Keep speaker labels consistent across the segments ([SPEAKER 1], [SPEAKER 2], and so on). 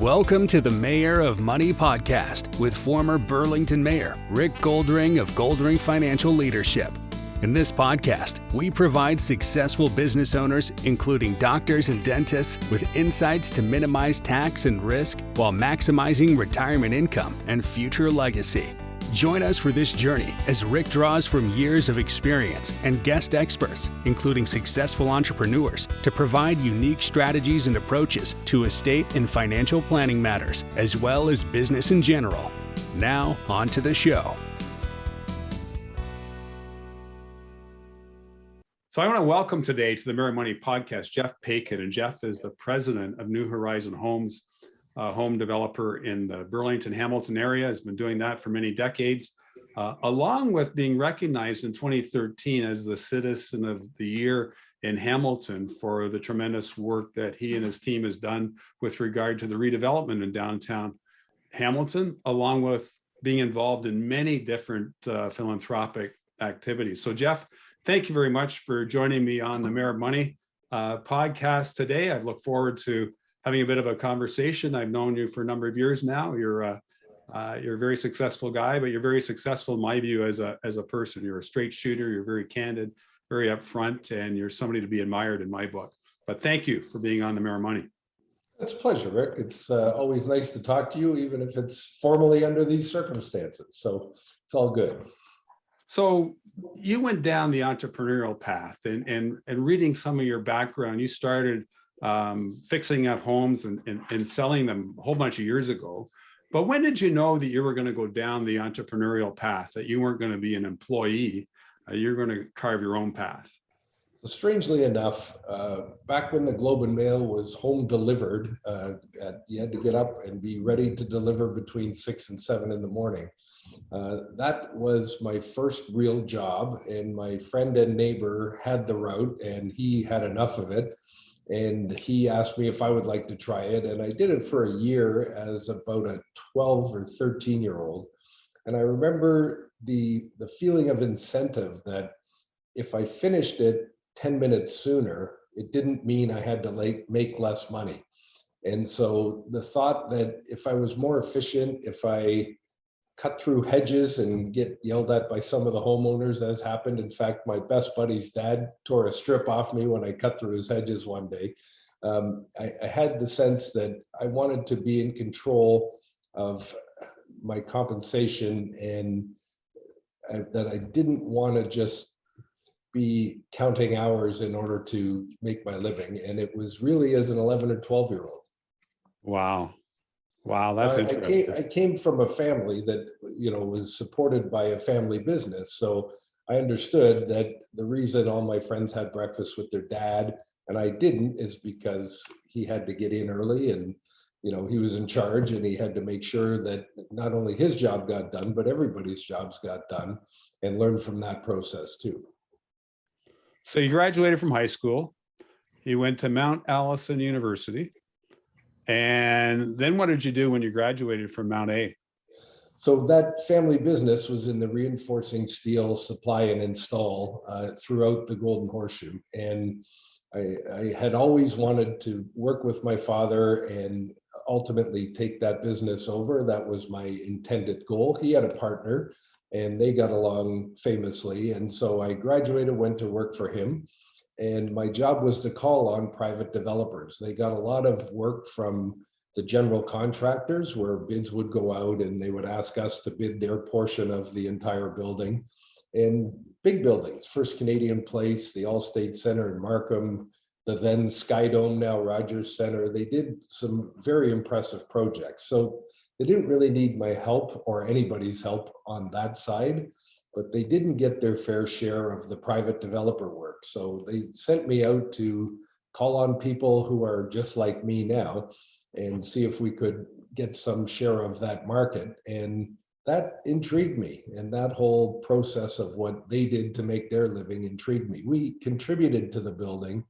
[SPEAKER 1] Welcome to the Mayor of Money podcast with former Burlington Mayor Rick Goldring of Goldring Financial Leadership. In this podcast, we provide successful business owners, including doctors and dentists, with insights to minimize tax and risk while maximizing retirement income and future legacy. Join us for this journey as Rick draws from years of experience and guest experts, including successful entrepreneurs, to provide unique strategies and approaches to estate and financial planning matters, as well as business in general. Now, on to the show.
[SPEAKER 2] So I want to welcome today to the Mayor of Money podcast, Jeff Paikin. And Jeff is the president of New Horizon Homes, a home developer in the Burlington, Hamilton area, has been doing that for many decades, along with being recognized in 2013 as the Citizen of the Year in Hamilton for the tremendous work that he and his team has done with regard to the redevelopment in downtown Hamilton, along with being involved in many different philanthropic activities. So Jeff, thank you very much for joining me on the Mayor of Money podcast today. I look forward to having a bit of a conversation. I've known you for a number of years now. You're a very successful guy, but you're very successful in my view as a person. You're a straight shooter. You're very candid, very upfront, and you're somebody to be admired in my book. But thank you for being on the Mayor of Money.
[SPEAKER 3] It's a pleasure, Rick. It's always nice to talk to you, even if it's formally under these circumstances. So it's all good.
[SPEAKER 2] So you went down the entrepreneurial path, and reading some of your background, you started fixing up homes and selling them a whole bunch of years ago. But when did you know that you were going to go down the entrepreneurial path, that you weren't going to be an employee, you're going to carve your own path?
[SPEAKER 3] So strangely enough, back when the Globe and Mail was home delivered, you had to get up and be ready to deliver between 6 and 7 in the morning. That was my first real job, and my friend and neighbor had the route, and he had enough of it. And he asked me if I would like to try it. And I did it for a year as about a 12 or 13-year-old. And I remember the feeling of incentive that if I finished it 10 minutes sooner, it didn't mean I had to make less money. And so the thought that if I was more efficient, if I cut through hedges and get yelled at by some of the homeowners, as happened. In fact, my best buddy's dad tore a strip off me when I cut through his hedges one day. I had the sense that I wanted to be in control of my compensation, and that I didn't want to just be counting hours in order to make my living. And it was really as an 11 or 12-year-old.
[SPEAKER 2] Wow, that's interesting.
[SPEAKER 3] I came from a family that, was supported by a family business. So I understood that the reason all my friends had breakfast with their dad and I didn't is because he had to get in early, and, he was in charge, and he had to make sure that not only his job got done, but everybody's jobs got done, and learn from that process too.
[SPEAKER 2] So you graduated from high school. You went to Mount Allison University. And then what did you do when you graduated from Mount A?
[SPEAKER 3] So that family business was in the reinforcing steel supply and install throughout the Golden Horseshoe. And I had always wanted to work with my father and ultimately take that business over. That was my intended goal. He had a partner and they got along famously. And so I graduated, went to work for him. And my job was to call on private developers. They got a lot of work from the general contractors where bids would go out and they would ask us to bid their portion of the entire building. And big buildings, First Canadian Place, the Allstate Center in Markham, the then Skydome, now Rogers Center. They did some very impressive projects. So they didn't really need my help or anybody's help on that side, but they didn't get their fair share of the private developer work. So they sent me out to call on people who are just like me now and see if we could get some share of that market. And that intrigued me. And that whole process of what they did to make their living intrigued me. We contributed to the building,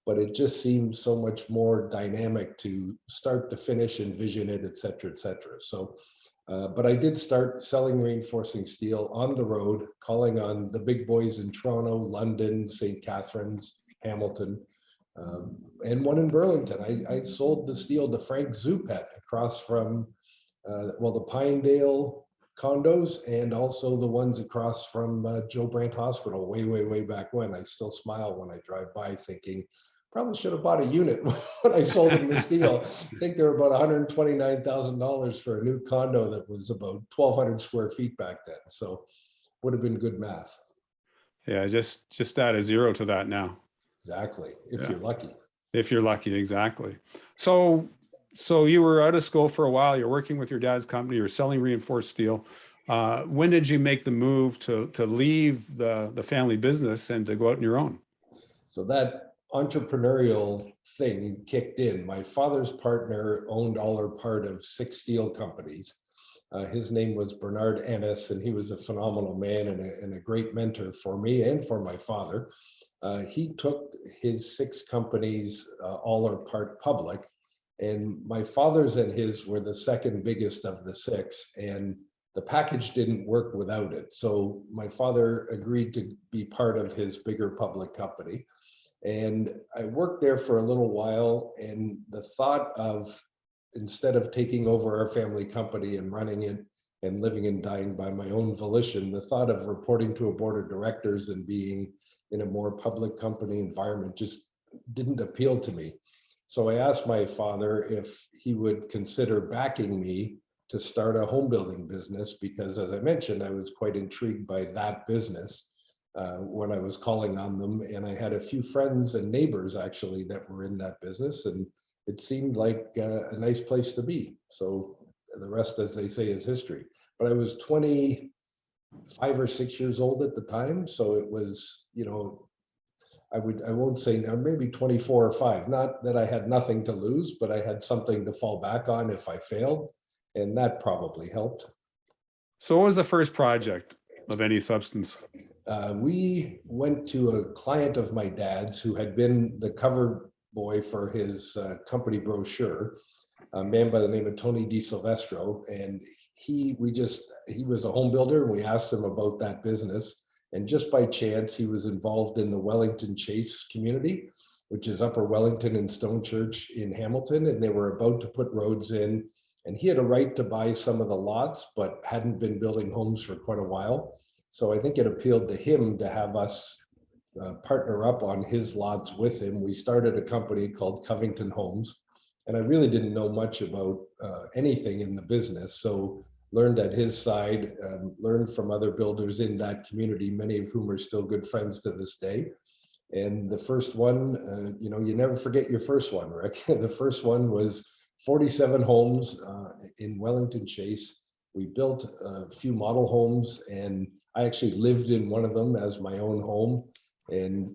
[SPEAKER 3] but it just seemed so much more dynamic to start to finish, envision it, et cetera, et cetera. So but I did start selling reinforcing steel on the road, calling on the big boys in Toronto, London, St. Catharines, Hamilton, and one in Burlington. I sold the steel to Frank Zupet across from, the Pinedale condos, and also the ones across from Joe Brandt Hospital way back when. I still smile when I drive by thinking, probably should have bought a unit when I sold them the steel. I think they were about $129,000 for a new condo that was about 1,200 square feet back then. So would have been good math.
[SPEAKER 2] Yeah, just add a zero to that now.
[SPEAKER 3] Exactly, if
[SPEAKER 2] Yeah.
[SPEAKER 3] you're lucky.
[SPEAKER 2] If you're lucky, exactly. So you were out of school for a while. You're working with your dad's company. You're selling reinforced steel. When did you make the move to leave the family business and to go out on your own?
[SPEAKER 3] So that entrepreneurial thing kicked in. My father's partner owned all or part of 6 steel companies. His name was Bernard Ennis, and he was a phenomenal man and a great mentor for me and for my father. He took his 6 companies all or part public, and my father's and his were the second biggest of the 6, and the package didn't work without it. So my father agreed to be part of his bigger public company. And I worked there for a little while, and the thought of, instead of taking over our family company and running it and living and dying by my own volition, the thought of reporting to a board of directors and being in a more public company environment just didn't appeal to me. So I asked my father if he would consider backing me to start a home building business, because as I mentioned, I was quite intrigued by that business when I was calling on them. And I had a few friends and neighbors actually that were in that business, and it seemed like a nice place to be. So the rest, as they say, is history. But I was 25 or 6 years old at the time. So it was, I won't say now, maybe 24 or 5. Not that I had nothing to lose, but I had something to fall back on if I failed. And that probably helped.
[SPEAKER 2] So what was the first project of any substance?
[SPEAKER 3] We went to a client of my dad's who had been the cover boy for his company brochure, a man by the name of Tony DiSilvestro. And he was a home builder, and we asked him about that business. And just by chance, he was involved in the Wellington Chase community, which is Upper Wellington and Stone Church in Hamilton. And they were about to put roads in. And he had a right to buy some of the lots, but hadn't been building homes for quite a while. So I think it appealed to him to have us partner up on his lots with him. We started a company called Covington Homes, and I really didn't know much about anything in the business. So learned at his side, learned from other builders in that community, many of whom are still good friends to this day. And the first one, you never forget your first one, Rick. The first one was 47 homes in Wellington Chase. We built a few model homes, and I actually lived in one of them as my own home, and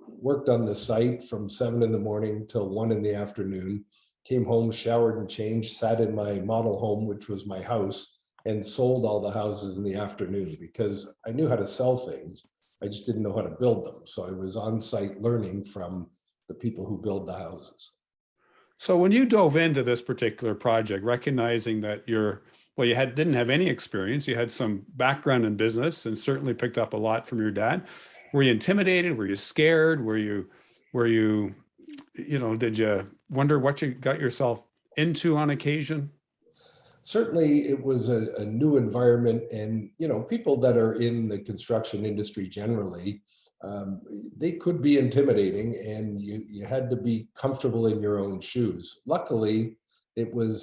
[SPEAKER 3] worked on the site from 7 in the morning till 1 in the afternoon. Came home, showered and changed, sat in my model home, which was my house, and sold all the houses in the afternoon, because I knew how to sell things. I just didn't know how to build them. So I was on site learning from the people who build the houses.
[SPEAKER 2] So when you dove into this particular project, recognizing that didn't have any experience, you had some background in business and certainly picked up a lot from your dad. Were you intimidated? Were you scared? Did you wonder what you got yourself into on occasion?
[SPEAKER 3] Certainly it was a new environment, and people that are in the construction industry generally, they could be intimidating, and you had to be comfortable in your own shoes. Luckily,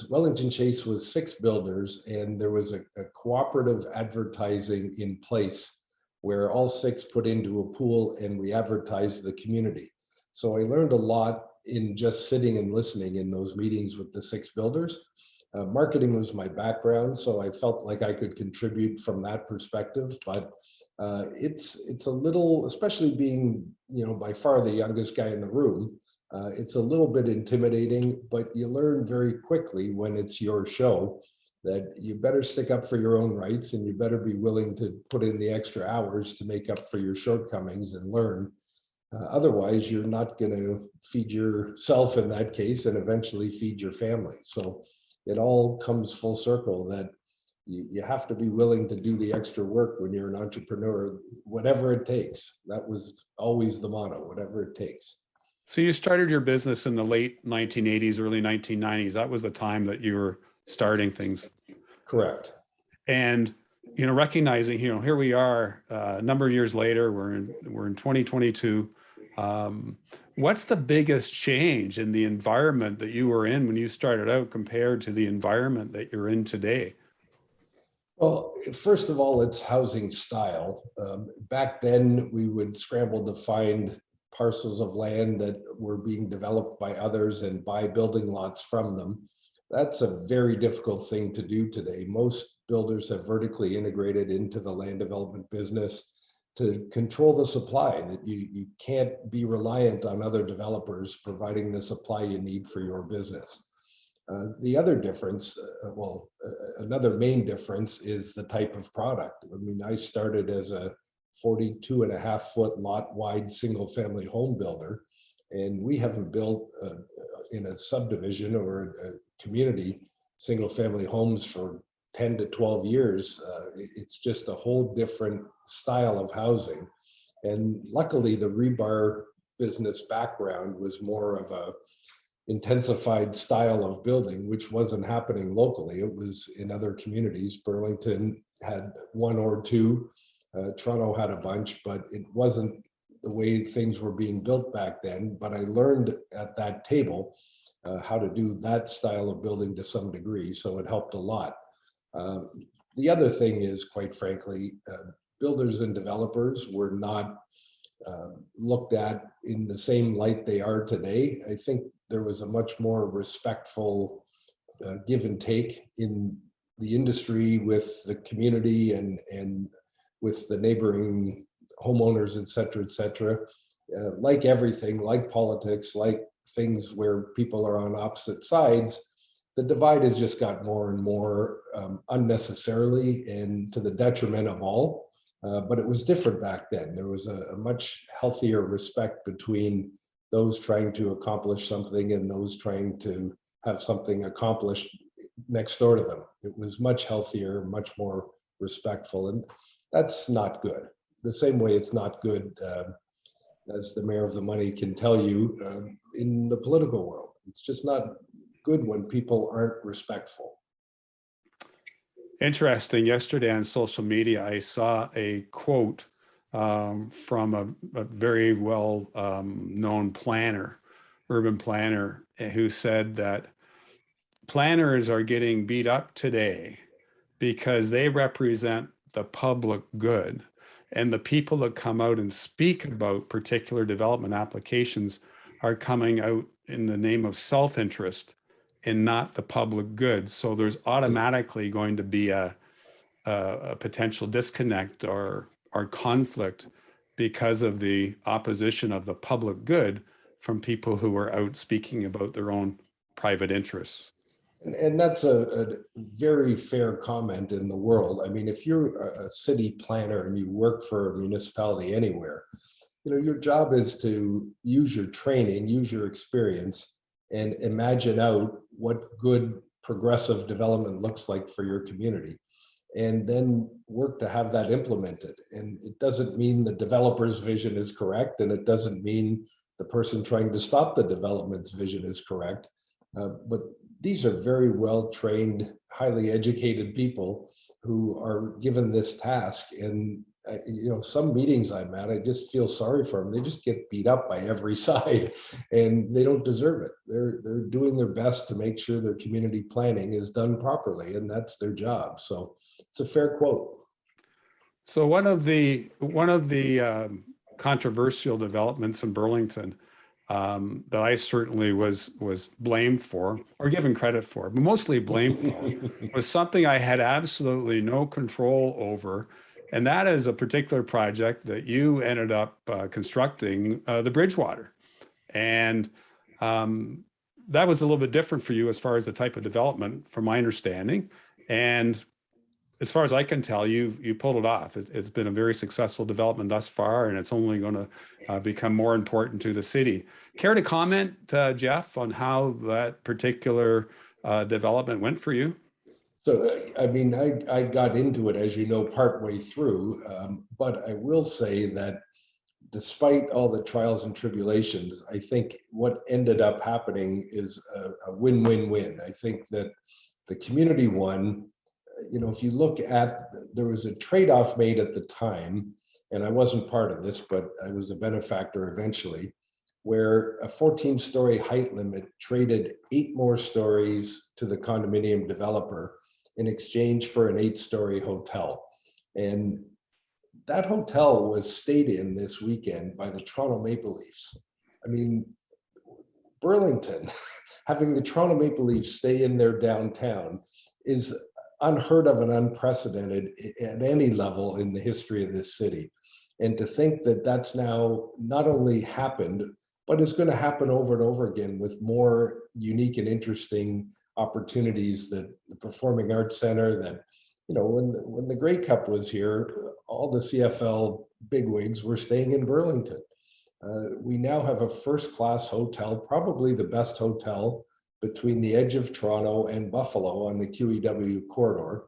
[SPEAKER 3] Wellington Chase was 6 builders, and there was a cooperative advertising in place where all 6 put into a pool, and we advertised the community. So I learned a lot in just sitting and listening in those meetings with the 6 builders. Marketing was my background, so I felt like I could contribute from that perspective. But it's a little, especially being by far the youngest guy in the room, it's a little bit intimidating. But you learn very quickly when it's your show that you better stick up for your own rights, and you better be willing to put in the extra hours to make up for your shortcomings and learn. Otherwise, you're not going to feed yourself in that case, and eventually feed your family. So it all comes full circle that you have to be willing to do the extra work when you're an entrepreneur, whatever it takes. That was always the motto, whatever it takes.
[SPEAKER 2] So you started your business in the late 1980s, early 1990s. That was the time that you were starting things.
[SPEAKER 3] Correct.
[SPEAKER 2] And recognizing, here we are, a number of years later. We're in 2022. What's the biggest change in the environment that you were in when you started out compared to the environment that you're in today?
[SPEAKER 3] Well, first of all, it's housing style. Back then, we would scramble to find parcels of land that were being developed by others and buy building lots from them. That's a very difficult thing to do today. Most builders have vertically integrated into the land development business to control the supply, that you can't be reliant on other developers providing the supply you need for your business. The other difference, another main difference is the type of product. I mean, I started as a 42.5-foot lot wide single family home builder, and we haven't built in a subdivision or a community single family homes for 10 to 12 years. It's just a whole different style of housing. And luckily, the rebar business background was more of a intensified style of building, which wasn't happening locally. It was in other communities. Burlington had one or two, Toronto had a bunch, but it wasn't the way things were being built back then. But I learned at that table how to do that style of building to some degree, so it helped a lot. The other thing is, quite frankly, builders and developers were not looked at in the same light they are today. I think there was a much more respectful give and take in the industry with the community and with the neighboring homeowners, et cetera, et cetera. Like everything, like politics, like things where people are on opposite sides, the divide has just got more and more unnecessarily and to the detriment of all. But it was different back then. There was a much healthier respect between those trying to accomplish something and those trying to have something accomplished next door to them. It was much healthier, much more respectful, and that's not good. The same way it's not good, as the mayor of the money can tell you, in the political world. It's just not good when people aren't respectful.
[SPEAKER 2] Interesting. Yesterday on social media, I saw a quote from a very well known planner, urban planner, who said that planners are getting beat up today because they represent the public good. And the people that come out and speak about particular development applications are coming out in the name of self-interest and not the public good. So there's automatically going to be a potential disconnect or conflict because of the opposition of the public good from people who are out speaking about their own private interests.
[SPEAKER 3] And that's a very fair comment in the world. I mean, if you're a city planner and you work for a municipality anywhere, your job is to use your training, use your experience, and imagine out what good progressive development looks like for your community, and then work to have that implemented. And it doesn't mean the developer's vision is correct, and it doesn't mean the person trying to stop the development's vision is correct. But these are very well-trained, highly educated people who are given this task. And some meetings I'm at, I just feel sorry for them. They just get beat up by every side, and they don't deserve it. They're doing their best to make sure their community planning is done properly, and that's their job. So it's a fair quote.
[SPEAKER 2] So one of the controversial developments in Burlington that I certainly was blamed for, or given credit for, but mostly blamed for, was something I had absolutely no control over. And that is a particular project that you ended up constructing, the Bridgewater. And that was a little bit different for you as far as the type of development, from my understanding. And as far as I can tell, you pulled it off. It's been a very successful development thus far, and it's only going to become more important to the city. Care to comment, Jeff, on how that particular development went for you?
[SPEAKER 3] So, I mean, I got into it, as you know, partway through, but I will say that despite all the trials and tribulations, I think what ended up happening is a win-win-win. I think that the community won. If you look at, there was a trade-off made at the time, and I wasn't part of this, but I was a benefactor eventually, where a 14-story height limit traded 8 more stories to the condominium developer in exchange for an 8-story hotel. And that hotel was stayed in this weekend by the Toronto Maple Leafs. I mean, Burlington, having the Toronto Maple Leafs stay in their downtown is unheard of and unprecedented at any level in the history of this city. And to think that that's now not only happened, but is going to happen over and over again with more unique and interesting opportunities, that the Performing Arts Center, that, when the Grey Cup was here, all the CFL bigwigs were staying in Burlington. We now have a first-class hotel, probably the best hotel between the edge of Toronto and Buffalo on the QEW corridor.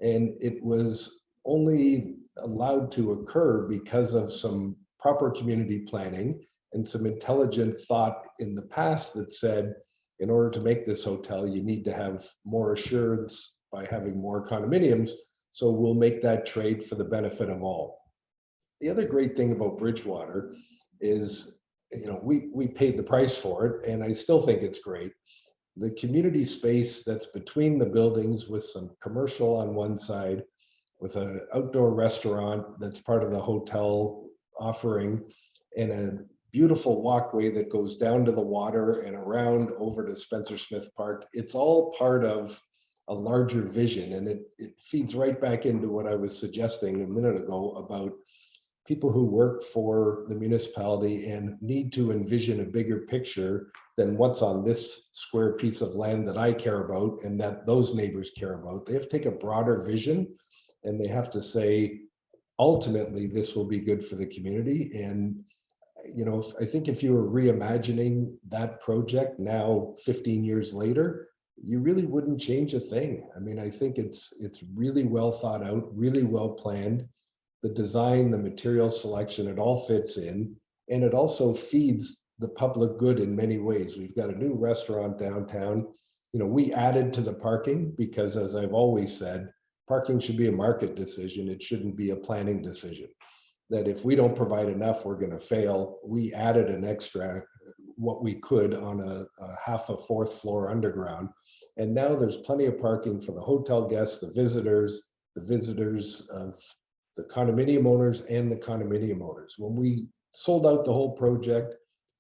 [SPEAKER 3] And it was only allowed to occur because of some proper community planning and some intelligent thought in the past that said, in order to make this hotel, you need to have more assurance by having more condominiums. So we'll make that trade for the benefit of all. The other great thing about Bridgewater is, we paid the price for it, and I still think it's great. The community space that's between the buildings, with some commercial on one side, with an outdoor restaurant that's part of the hotel offering, and a beautiful walkway that goes down to the water and around over to Spencer Smith Park. It's all part of a larger vision, and it feeds right back into what I was suggesting a minute ago about people who work for the municipality and need to envision a bigger picture than what's on this square piece of land that I care about and that those neighbors care about. They have to take a broader vision, and they have to say, ultimately, this will be good for the community. And I think if you were reimagining that project now 15 years later, you really wouldn't change a thing. I mean, I think it's really well thought out, really well planned. The design, the material selection, it all fits in, and it also feeds the public good in many ways. We've got a new restaurant downtown. We added to the parking because, as I've always said, parking should be a market decision. It shouldn't be a planning decision. That if we don't provide enough, we're going to fail. We added an extra, what we could, on a half a 4th floor underground. And now there's plenty of parking for the hotel guests, the visitors of the condominium owners and the condominium owners. When we sold out the whole project,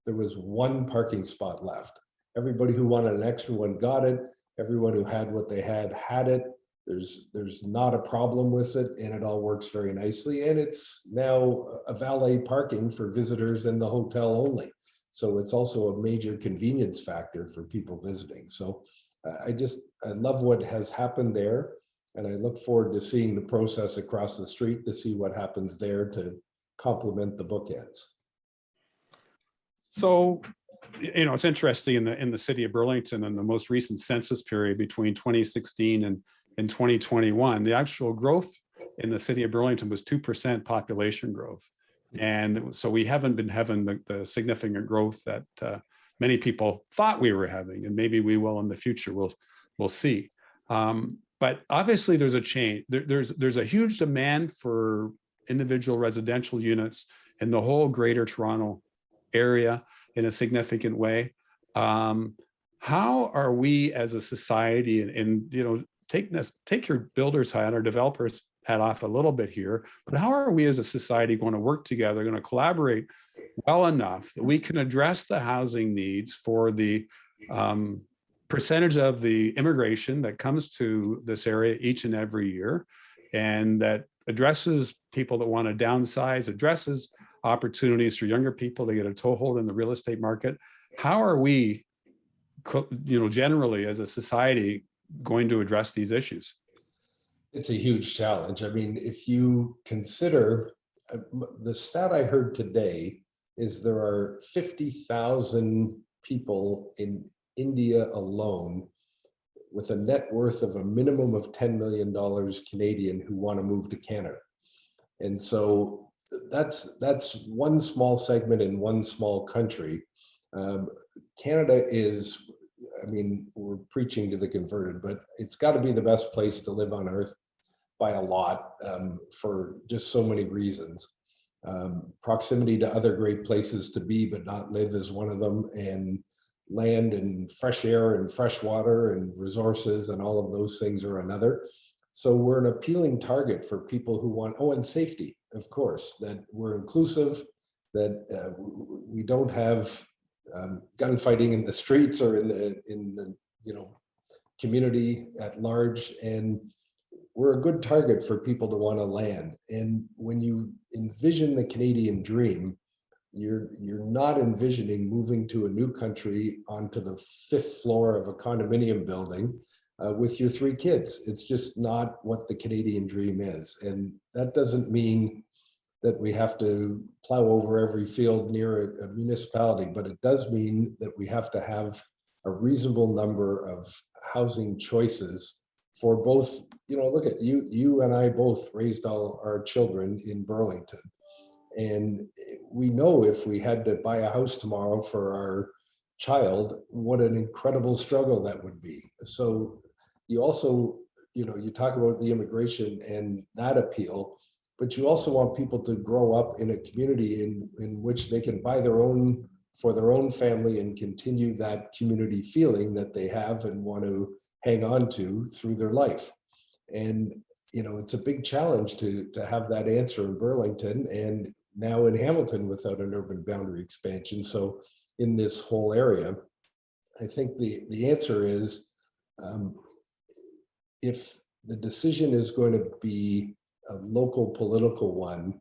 [SPEAKER 3] there was 1 parking spot left. Everybody who wanted an extra one got it. Everyone who had what they had it. There's not a problem with it, and it all works very nicely. And it's now a valet parking for visitors in the hotel only. So it's also a major convenience factor for people visiting. So I love what has happened there. And I look forward to seeing the process across the street to see what happens there to complement the bookends.
[SPEAKER 2] So, it's interesting in the city of Burlington, in the most recent census period between 2016 and 2021, the actual growth in the city of Burlington was 2% population growth. And so we haven't been having the significant growth that many people thought we were having, and maybe we will in the future. We'll see. But obviously there's a change. There's a huge demand for individual residential units in the whole greater Toronto area in a significant way. How are we as a society, and take your builder's hat or developer's hat off a little bit here, but how are we as a society going to work together, going to collaborate well enough that we can address the housing needs for the percentage of the immigration that comes to this area each and every year, and that addresses people that want to downsize, addresses opportunities for younger people to get a toehold in the real estate market? How are we, generally as a society, going to address these issues?
[SPEAKER 3] It's a huge challenge. I mean, if you consider the stat I heard today is there are 50,000 people in India alone with a net worth of a minimum of $10 million Canadian who want to move to Canada. And so that's one small segment in one small country. Canada is, I mean, we're preaching to the converted, but it's got to be the best place to live on earth by a lot, for just so many reasons. Proximity to other great places to be but not live is one of them, and land and fresh air and fresh water and resources and all of those things are another. So we're an appealing target for people who want, oh, and safety, of course, that we're inclusive, that we don't have gunfighting in the streets or in the community at large, and we're a good target for people to want to land. And when you envision the Canadian dream, you're not envisioning moving to a new country onto the 5th floor of a condominium building with your 3 kids. It's just not what the Canadian dream is. And that doesn't mean that we have to plow over every field near a municipality, but it does mean that we have to have a reasonable number of housing choices for both. Look at you and I both raised all our children in Burlington. And we know if we had to buy a house tomorrow for our child, what an incredible struggle that would be. So you also, you talk about the immigration and that appeal, but you also want people to grow up in a community in which they can buy their own for their own family and continue that community feeling that they have and want to hang on to through their life. And it's a big challenge to have that answer in Burlington and now in Hamilton without an urban boundary expansion. So in this whole area, I think the answer is, if the decision is going to be a local political one,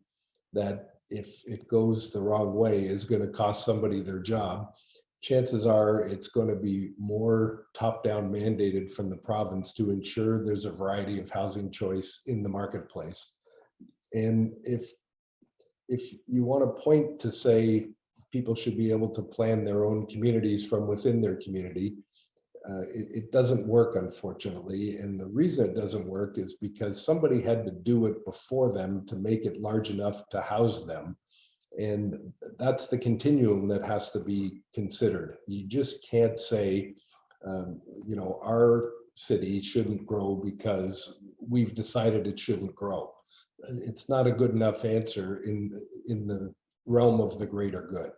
[SPEAKER 3] that if it goes the wrong way is going to cost somebody their job, chances are it's going to be more top-down mandated from the province to ensure there's a variety of housing choice in the marketplace. And if you want to point to say people should be able to plan their own communities from within their community, it doesn't work, unfortunately. And the reason it doesn't work is because somebody had to do it before them to make it large enough to house them. And that's the continuum that has to be considered. You just can't say, our city shouldn't grow because we've decided it shouldn't grow. It's not a good enough answer in the realm of the greater good.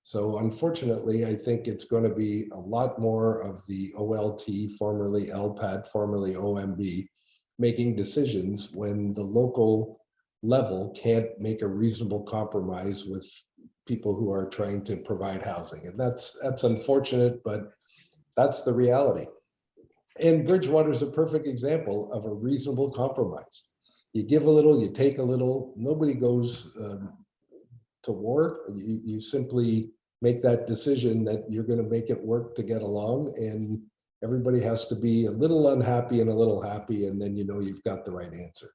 [SPEAKER 3] So unfortunately, I think it's going to be a lot more of the OLT, formerly LPAT, formerly OMB, making decisions when the local level can't make a reasonable compromise with people who are trying to provide housing. And that's unfortunate, but that's the reality. And Bridgewater is a perfect example of a reasonable compromise. You give a little, you take a little. Nobody goes to war. You simply make that decision that you're going to make it work to get along, and everybody has to be a little unhappy and a little happy, and then you've got the right answer.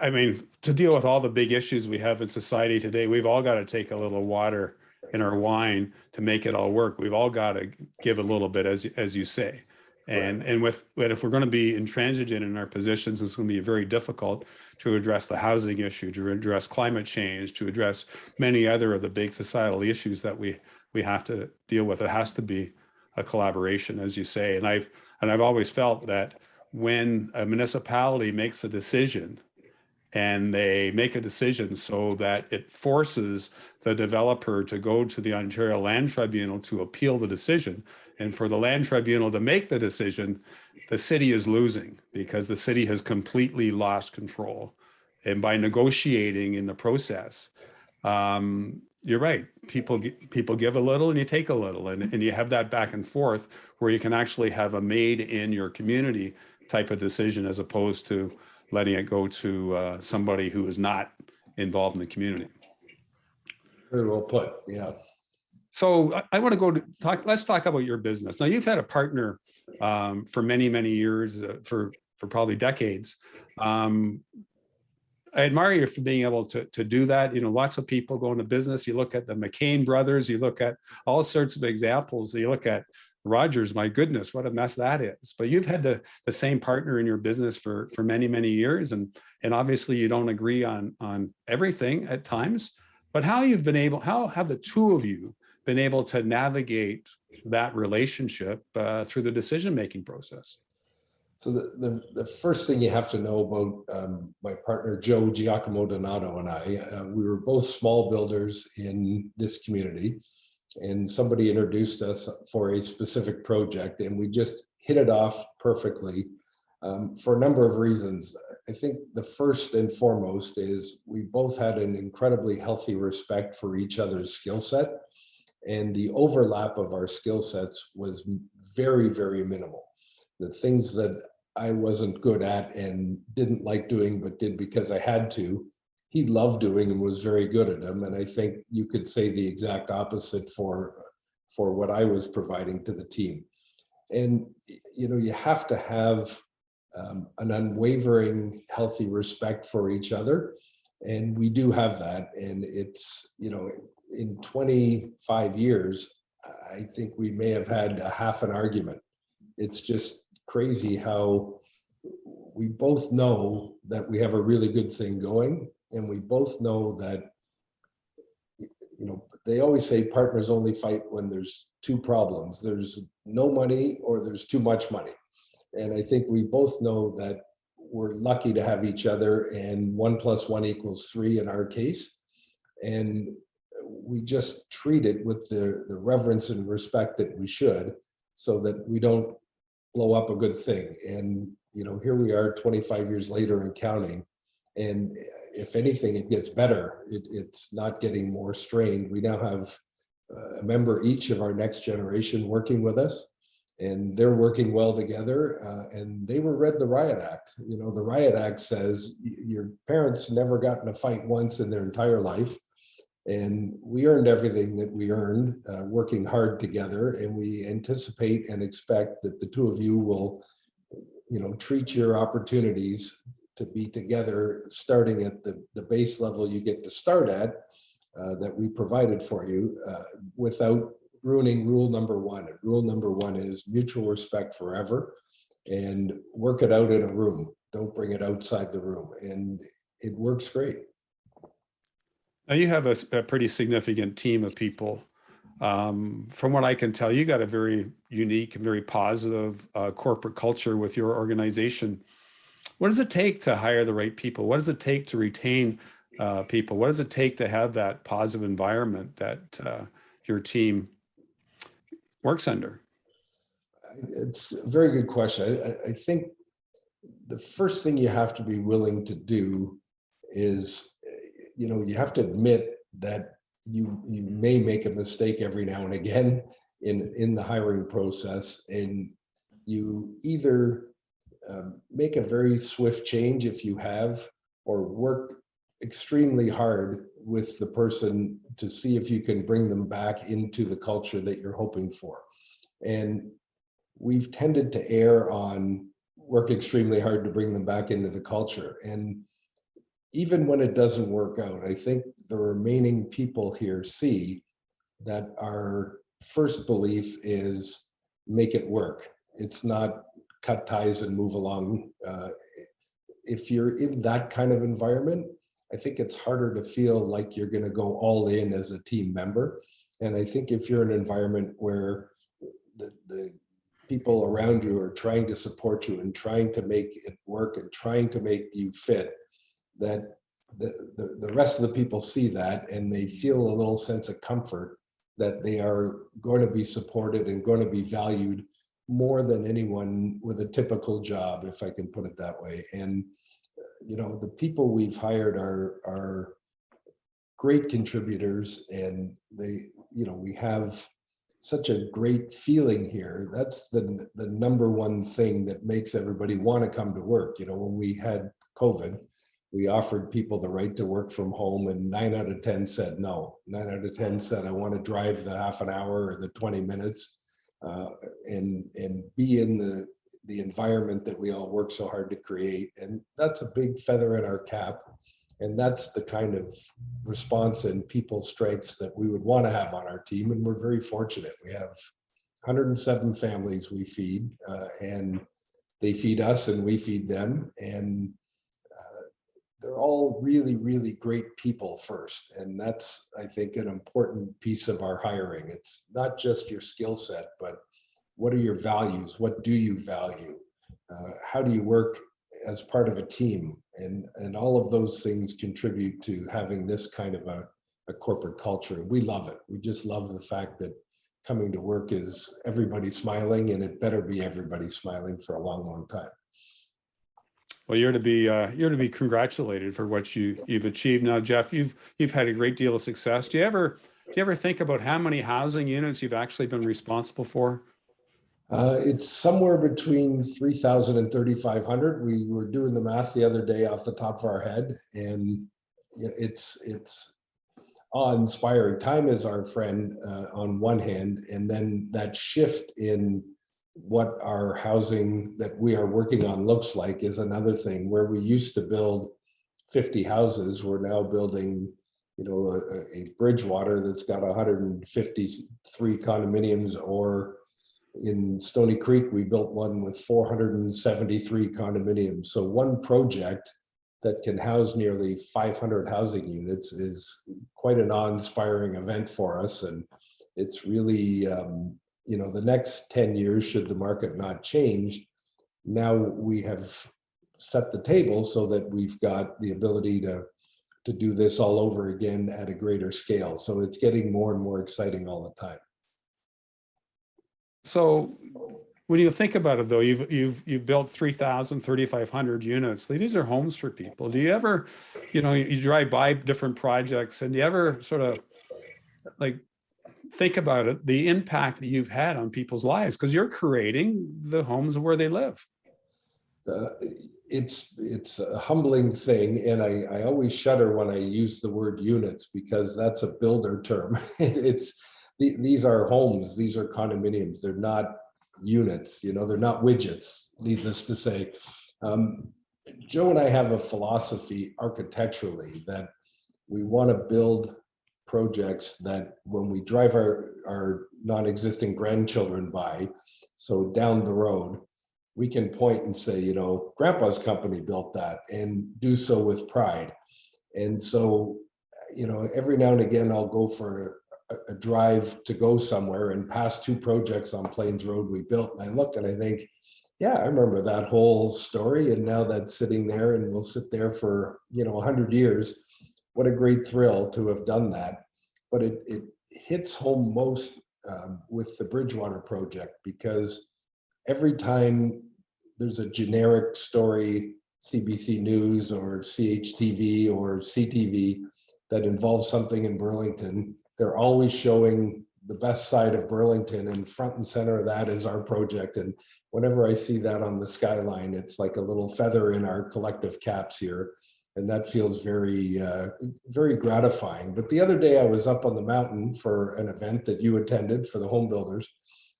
[SPEAKER 2] I mean, to deal with all the big issues we have in society today, we've all got to take a little water in our wine to make it all work. We've all got to give a little bit, as you say. And if we're going to be intransigent in our positions, it's going to be very difficult to address the housing issue, to address climate change, to address many other of the big societal issues that we have to deal with. It has to be a collaboration, as you say. And I've always felt that when a municipality makes a decision, and they make a decision so that it forces the developer to go to the Ontario Land Tribunal to appeal the decision, and for the Land Tribunal to make the decision, the city is losing because the city has completely lost control. And by negotiating in the process, you're right, people give a little and you take a little, and you have that back and forth where you can actually have a made in your community type of decision, as opposed to letting it go to somebody who is not involved in the community.
[SPEAKER 3] Very well put. Yeah.
[SPEAKER 2] So I want to go to talk. Let's talk about your business. Now, you've had a partner for many, many years, for probably decades. I admire you for being able to do that. Lots of people go into business. You look at the McCain brothers. You look at all sorts of examples. You look at Rogers, my goodness, what a mess that is. But you've had the same partner in your business for many, many years. And obviously you don't agree on everything at times, but how have the two of you been able to navigate that relationship through the decision-making process?
[SPEAKER 3] So the first thing you have to know about my partner, Joe Giacomo Donato, and I, we were both small builders in this community, and somebody introduced us for a specific project, and we just hit it off perfectly for a number of reasons. I think the first and foremost is we both had an incredibly healthy respect for each other's skill set, and the overlap of our skill sets was very, very minimal. The things that I wasn't good at and didn't like doing, but did because I had to, he loved doing and was very good at them. And I think you could say the exact opposite for what I was providing to the team. And, you know, you have to have an unwavering, healthy respect for each other. And we do have that. And it's, you know, in 25 years, I think we may have had a half an argument. It's just crazy how we both know that we have a really good thing going, and we both know that, you know, they always say partners only fight when there's two problems. There's no money or there's too much money. And I think we both know that we're lucky to have each other, and 1 + 1 = 3 in our case. And we just treat it with the reverence and respect that we should, so that we don't blow up a good thing. And, you know, here we are 25 years later and counting. And if anything, it gets better. It's not getting more strained. We now have a member each of our next generation working with us, and they're working well together. And they were read the Riot Act. You know, the Riot Act says your parents never got in a fight once in their entire life. And we earned everything that we earned working hard together. And we anticipate and expect that the two of you will, you know, treat your opportunities to be together, starting at the base level you get to start at, that we provided for you, without ruining rule number one. And rule number one is mutual respect forever, and work it out in a room. Don't bring it outside the room. And it works great.
[SPEAKER 2] Now you have a pretty significant team of people. From what I can tell, you got a very unique and very positive corporate culture with your organization. What does it take to hire the right people? What does it take to retain people? What does it take to have that positive environment that your team works under?
[SPEAKER 3] It's a very good question. I think the first thing you have to be willing to do is, you know, you have to admit that you may make a mistake every now and again in the hiring process, and you either make a very swift change if you have, or work extremely hard with the person to see if you can bring them back into the culture that you're hoping for. And we've tended to err on work extremely hard to bring them back into the culture. And even when it doesn't work out, I think the remaining people here see that our first belief is make it work. It's not cut ties and move along. If you're in that kind of environment, I think it's harder to feel like you're going to go all in as a team member. And I think if you're in an environment where the people around you are trying to support you and trying to make it work and trying to make you fit, that the rest of the people see that, and they feel a little sense of comfort that they are going to be supported and going to be valued more than anyone with a typical job, if I can put it that way. And, you know, the people we've hired are great contributors, and they, you know, we have such a great feeling here. That's the number one thing that makes everybody want to come to work. You know, when we had COVID, we offered people the right to work from home, and 9 out of 10 said no. 9 out of 10 said, I want to drive the half an hour or the 20 minutes and be in the environment that we all work so hard to create. And that's a big feather in our cap. And that's the kind of response and people strengths that we would want to have on our team. And we're very fortunate. We have 107 families we feed, and they feed us and we feed them. And they're all really, really great people first. And that's, I think, an important piece of our hiring. It's not just your skill set, but what are your values? What do you value? How do you work as part of a team? And all of those things contribute to having this kind of a corporate culture. We love it. We just love the fact that coming to work is everybody smiling, and it better be everybody smiling for a long, long time.
[SPEAKER 2] Well, you're to be congratulated for what you've achieved. Now, Jeff, you've had a great deal of success. Do you ever think about how many housing units you've actually been responsible for?
[SPEAKER 3] It's somewhere between 3,000 and 3,500. We were doing the math the other day off the top of our head, and it's awe-inspiring. Time is our friend on one hand, and then that shift in what our housing that we are working on looks like is another thing. Where we used to build 50 houses, we're now building, a Bridgewater that's got 153 condominiums, or in Stony Creek, we built one with 473 condominiums. So one project that can house nearly 500 housing units is quite an awe-inspiring event for us. And it's really, the next 10 years, should the market not change, now we have set the table so that we've got the ability to do this all over again at a greater scale. So it's getting more and more exciting all the time.
[SPEAKER 2] So when you think about it, though, you've built 3,000, 3,500 units. These are homes for people. Do you ever, you drive by different projects, and do you ever sort of like think about it, the impact that you've had on people's lives, because you're creating the homes where they live?
[SPEAKER 3] It's a humbling thing, and I always shudder when I use the word units, because that's a builder term. These are homes, these are condominiums. They're not units, they're not widgets, needless to say. Joe and I have a philosophy architecturally that we want to build projects that when we drive our non-existing grandchildren by, so down the road, we can point and say, Grandpa's company built that, and do so with pride. And so, every now and again, I'll go for a drive to go somewhere and pass two projects on Plains Road we built. And I look and I think, yeah, I remember that whole story. And now that's sitting there and will sit there for, 100 years. What a great thrill to have done that. But it hits home most with the Bridgewater project, because every time there's a generic story, CBC News or CHTV or CTV, that involves something in Burlington, they're always showing the best side of Burlington, and front and center of that is our project. And whenever I see that on the skyline, it's like a little feather in our collective caps here. And that feels very, very gratifying. But the other day I was up on the mountain for an event that you attended for the home builders,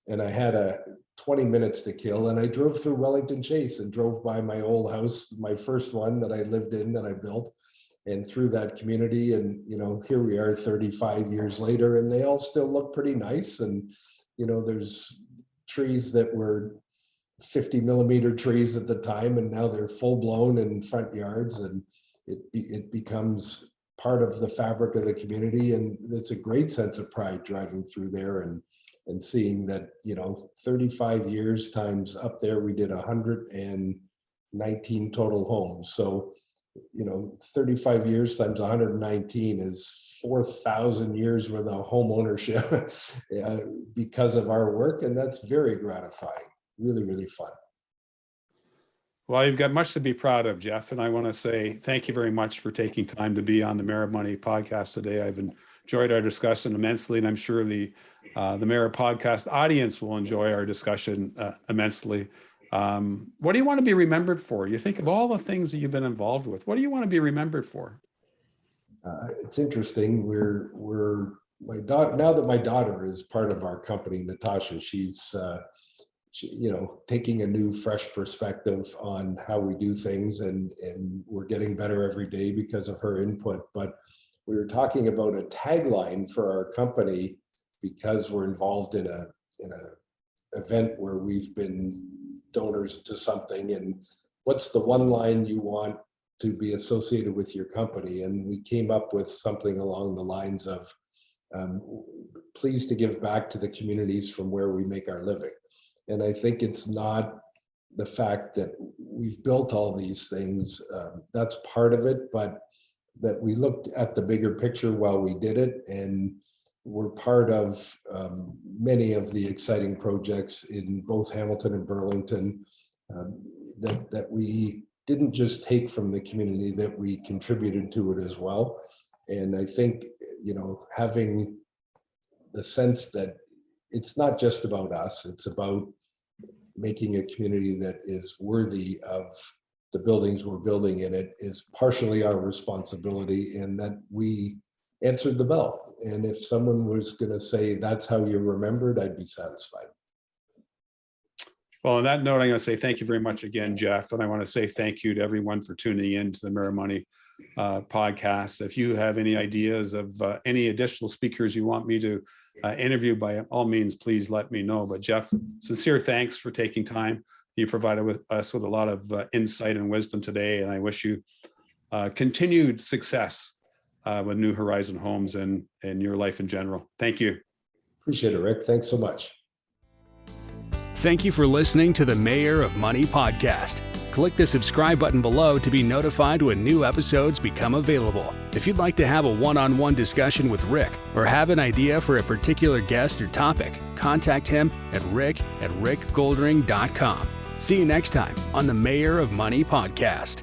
[SPEAKER 3] and I had 20 minutes to kill, and I drove through Wellington Chase and drove by my old house, my first one that I lived in, that I built, and through that community. And, here we are 35 years later, and they all still look pretty nice. And, there's trees that were 50 millimeter trees at the time, and now they're full blown in front yards, and it becomes part of the fabric of the community. And it's a great sense of pride driving through there and seeing that, 35 years times up there, we did 119 total homes. So, 35 years times 119 is 4,000 years worth of home ownership because of our work. And that's very gratifying, really, really fun.
[SPEAKER 2] Well, you've got much to be proud of, Jeff. And I want to say thank you very much for taking time to be on the Mayor of Money podcast today. I've enjoyed our discussion immensely, and I'm sure the Mayor podcast audience will enjoy our discussion immensely. What do you want to be remembered for? You think of all the things that you've been involved with. What do you want to be remembered for?
[SPEAKER 3] It's interesting. Now that my daughter is part of our company, Natasha, she's taking a new, fresh perspective on how we do things, and we're getting better every day because of her input. But we were talking about a tagline for our company, because we're involved in a event where we've been donors to something, and what's the one line you want to be associated with your company? And we came up with something along the lines of, pleased to give back to the communities from where we make our living. And I think it's not the fact that we've built all these things, that's part of it, but that we looked at the bigger picture while we did it, and we're part of many of the exciting projects in both Hamilton and Burlington, that we didn't just take from the community, that we contributed to it as well. And I think, having the sense that it's not just about us, it's about making a community that is worthy of the buildings we're building in it is partially our responsibility, and that we answered the bell. And if someone was going to say that's how you're remembered, I'd be satisfied.
[SPEAKER 2] Well, on that note, I'm going to say thank you very much again, Jeff. And I want to say thank you to everyone for tuning in to the Mayor Money podcast. If you have any ideas of any additional speakers you want me to interview, by all means, please let me know. But Jeff, sincere thanks for taking time. You provided us with a lot of insight and wisdom today, and I wish you continued success with New Horizon Homes and your life in general. Thank you.
[SPEAKER 3] Appreciate it, Rick. Thanks so much.
[SPEAKER 1] Thank you for listening to the Mayor of Money podcast. Click the subscribe button below to be notified when new episodes become available. If you'd like to have a one-on-one discussion with Rick or have an idea for a particular guest or topic, contact him at rick@rickgoldring.com. See you next time on the Mayor of Money podcast.